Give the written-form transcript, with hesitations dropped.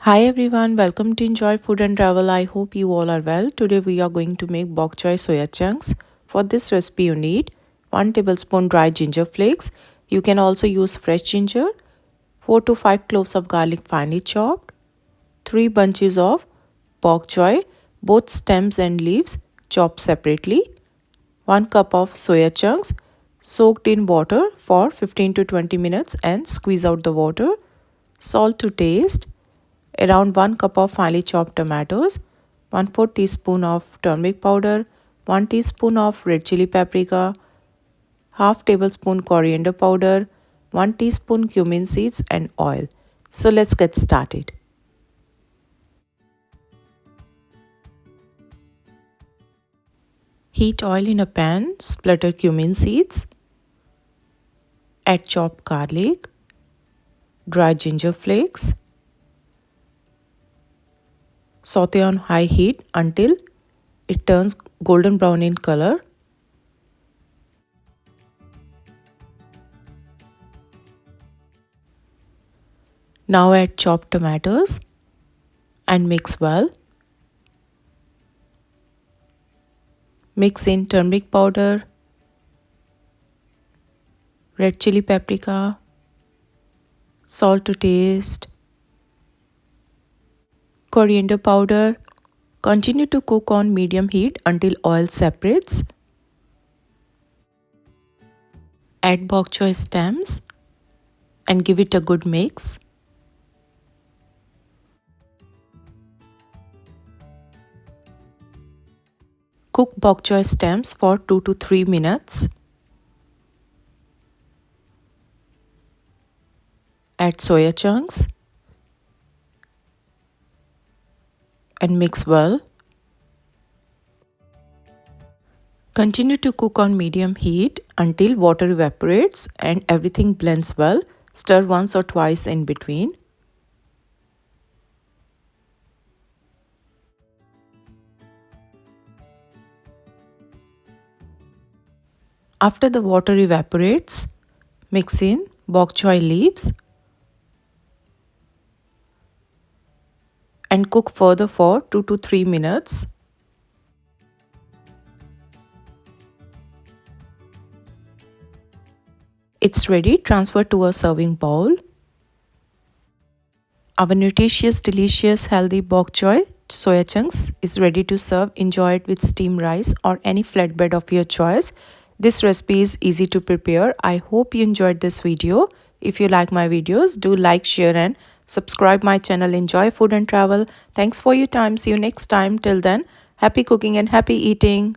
Hi everyone, welcome to Enjoy Food and Travel. I hope you all are well. Today we are going to make bokchoy soya chunks. For this recipe you need 1 tablespoon dry ginger flakes. You can also use fresh ginger, 4 to 5 cloves of garlic finely chopped, 3 bunches of bokchoy, both stems and leaves chopped separately, 1 cup of soya chunks soaked in water for 15 to 20 minutes and squeeze out the water, salt to taste, around 1 cup of finely chopped tomatoes, 1/4 teaspoon of turmeric powder, 1 teaspoon of red chili paprika, half tablespoon coriander powder, 1 teaspoon cumin seeds and oil. So let's get started. Heat oil in a pan, splatter cumin seeds, add chopped garlic, dry ginger flakes, saute on high heat until it turns golden brown in color. Now add chopped tomatoes and mix well. Mix in turmeric powder, red chili paprika, salt to taste, coriander powder. Continue to cook on medium heat until oil separates. Add bok choy stems and give it a good mix. Cook bok choy stems for 2 to 3 minutes. Add soya chunks and mix well. Continue to cook on medium heat until water evaporates and everything blends well. Stir once or twice in between. After the water evaporates, mix in bok choy leaves and cook further for 2 to 3 minutes. It's ready. Transfer to a serving bowl. Our nutritious, delicious, healthy bok choy soya chunks is ready to serve. Enjoy it with steamed rice or any flatbread of your choice. This recipe is easy to prepare. I hope you enjoyed this video. If you like my videos, do like, share and subscribe my channel. Enjoy Food and Travel. Thanks for your time. See you next time. Till then, happy cooking and happy eating.